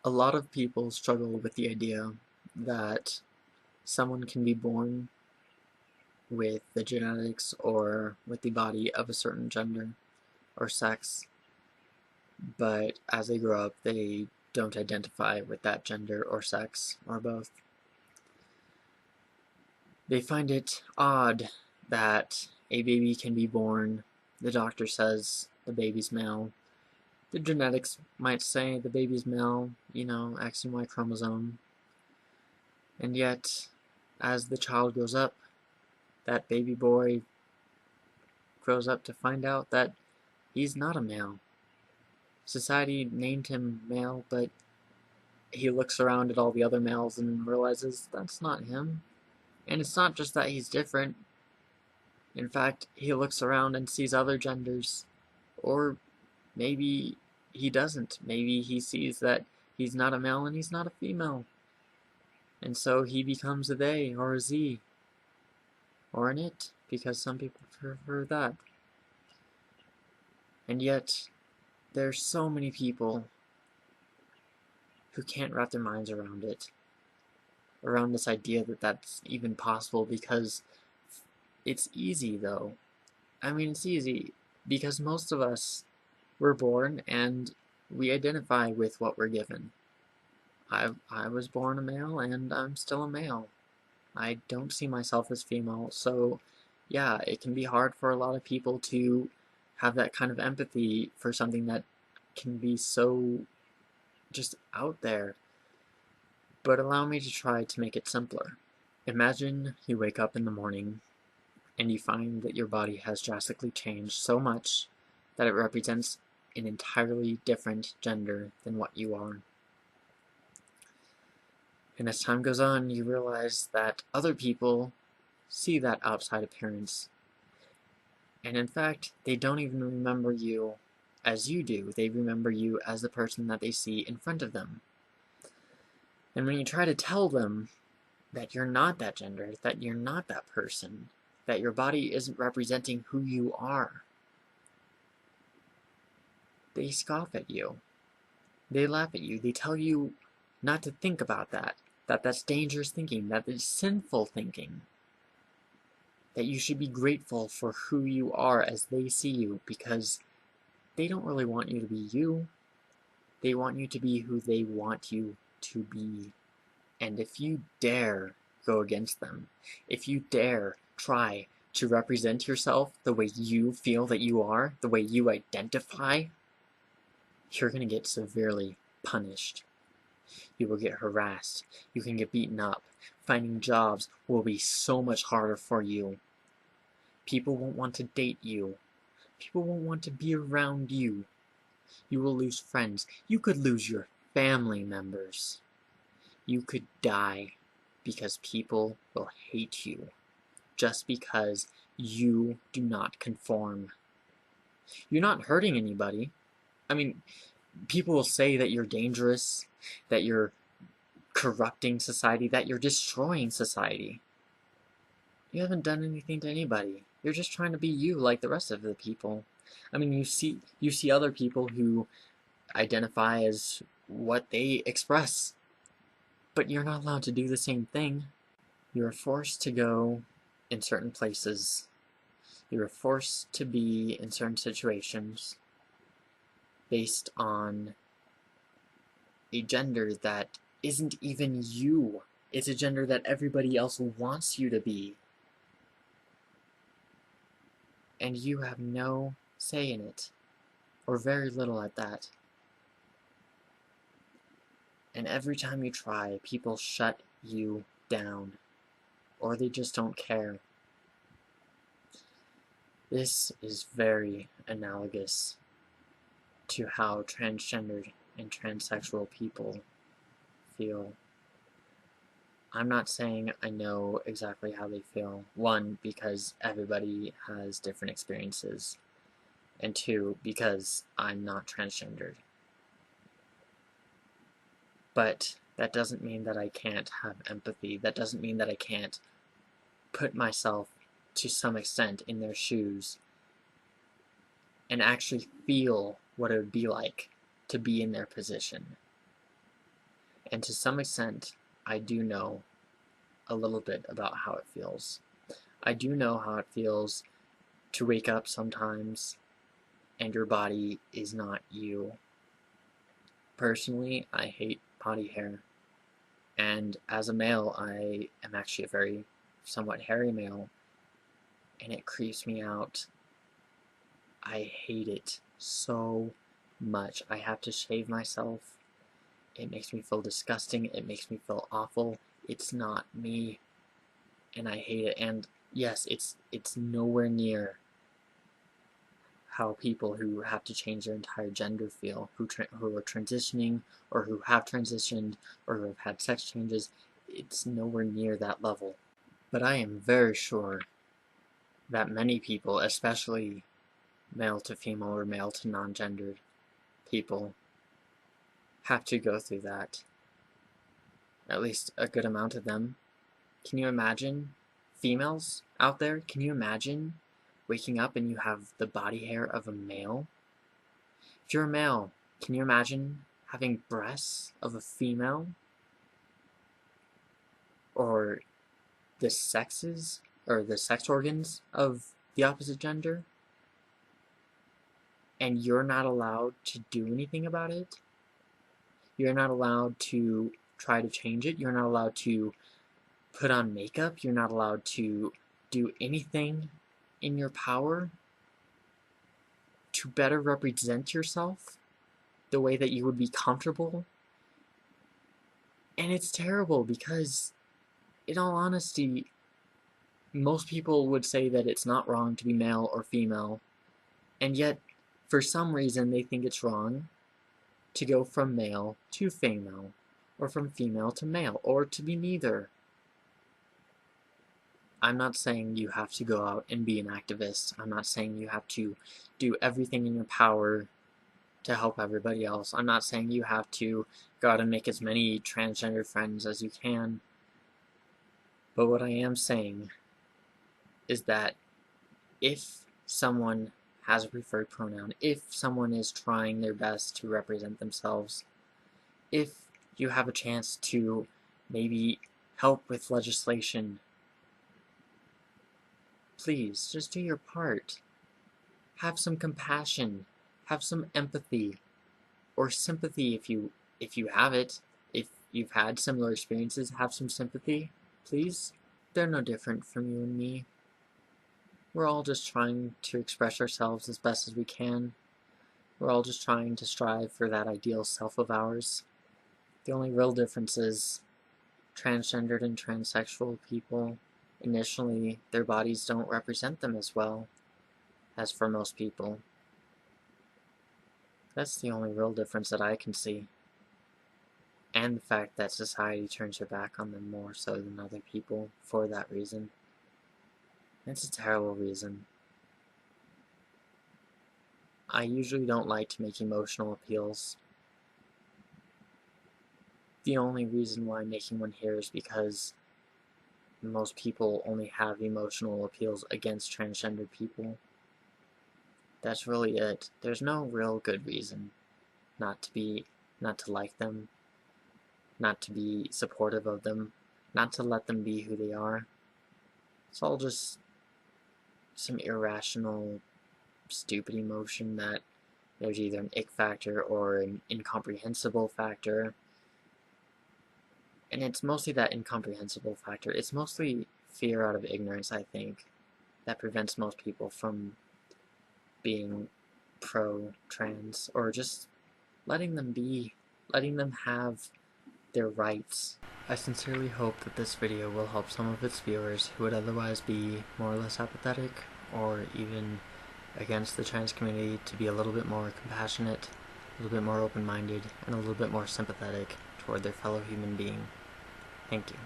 A lot of people struggle with the idea that someone can be born with the genetics or with the body of a certain gender or sex, but as they grow up, they don't identify with that gender or sex or both. They find it odd that a baby can be born, the doctor says the baby's male, the genetics might say the baby's male, X and Y chromosome, and yet, as the child grows up, that baby boy grows up to find out that he's not a male. Society named him male, but he looks around at all the other males and realizes that's not him. And it's not just that he's different. In fact, he looks around and sees other genders. Or maybe he doesn't. Maybe he sees that he's not a male and he's not a female. And so he becomes a they or a z or an it, because some people prefer that. And yet, there's so many people who can't wrap their minds around it, around this idea that that's even possible, because it's easy, though. I mean, it's easy because most of us were born and we identify with what we're given. I was born a male and I'm still a male. I don't see myself as female, so yeah, it can be hard for a lot of people to have that kind of empathy for something that can be so just out there. But allow me to try to make it simpler. Imagine you wake up in the morning and you find that your body has drastically changed so much that it represents an entirely different gender than what you are. And as time goes on, you realize that other people see that outside appearance. And in fact, they don't even remember you as you do. They remember you as the person that they see in front of them. And when you try to tell them that you're not that gender, that you're not that person, that your body isn't representing who you are, they scoff at you. They laugh at you. They tell you not to think about that that's dangerous thinking, that is sinful thinking, that you should be grateful for who you are as they see you, because they don't really want you to be you. They want you to be who they want you to be. And if you dare go against them, if you dare try to represent yourself the way you feel that you are, the way you identify, you're going to get severely punished. You will get harassed. You can get beaten up. Finding jobs will be so much harder for you. People won't want to date you. People won't want to be around you. You will lose friends. You could lose your family members. You could die because people will hate you just because you do not conform. You're not hurting anybody. I mean, people will say that you're dangerous, that you're corrupting society, that you're destroying society. You haven't done anything to anybody. You're just trying to be you like the rest of the people. I mean, you see other people who identify as what they express, but you're not allowed to do the same thing. You are forced to go in certain places. You are forced to be in certain situations based on a gender that isn't even you. It's a gender that everybody else wants you to be. And you have no say in it, or very little at that. And every time you try, people shut you down, or they just don't care. This is very analogous to how transgendered and transsexual people feel. I'm not saying I know exactly how they feel. One, because everybody has different experiences. And two, because I'm not transgendered. But that doesn't mean that I can't have empathy. That doesn't mean that I can't put myself to some extent in their shoes and actually feel what it would be like to be in their position. And to some extent, I do know a little bit about how it feels. I do know how it feels to wake up sometimes and your body is not you. Personally, I hate body hair. And as a male, I am actually a very somewhat hairy male, and it creeps me out. I hate it so much. I have to shave myself. It makes me feel disgusting. It makes me feel awful. It's not me, and I hate it. And yes, it's nowhere near how people who have to change their entire gender feel, who are transitioning, or who have transitioned, or who have had sex changes. It's nowhere near that level. But I am very sure that many people, especially male to female or male to non-gendered people, have to go through that. At least a good amount of them. Can you imagine, females out there, can you imagine waking up and you have the body hair of a male? If you're a male, can you imagine having breasts of a female? Or the sexes, or the sex organs of the opposite gender? And you're not allowed to do anything about it? You're not allowed to try to change it? You're not allowed to put on makeup? You're not allowed to do anything in your power to better represent yourself the way that you would be comfortable? And it's terrible because, in all honesty, most people would say that it's not wrong to be male or female, and yet, for some reason, they think it's wrong to go from male to female, or from female to male, or to be neither. I'm not saying you have to go out and be an activist. I'm not saying you have to do everything in your power to help everybody else. I'm not saying you have to go out and make as many transgender friends as you can. But what I am saying is that if someone has a preferred pronoun, if someone is trying their best to represent themselves, if you have a chance to maybe help with legislation, please, just do your part. Have some compassion. Have some empathy. Or sympathy if you have it. If you've had similar experiences, have some sympathy, please. They're no different from you and me. We're all just trying to express ourselves as best as we can. We're all just trying to strive for that ideal self of ours. The only real difference is transgendered and transsexual people, initially, their bodies don't represent them as well as for most people. That's the only real difference that I can see. And the fact that society turns their back on them more so than other people for that reason. It's a terrible reason. I usually don't like to make emotional appeals. The only reason why I'm making one here is because most people only have emotional appeals against transgender people. That's really it. There's no real good reason not to like them, not to be supportive of them, not to let them be who they are. It's all just some irrational, stupid emotion that there's either an ick factor or an incomprehensible factor. And it's mostly that incomprehensible factor. It's mostly fear out of ignorance, I think, that prevents most people from being pro-trans, or just letting them be, letting them have their rights. I sincerely hope that this video will help some of its viewers who would otherwise be more or less apathetic, or even against the trans community, to be a little bit more compassionate, a little bit more open-minded, and a little bit more sympathetic toward their fellow human being. Thank you.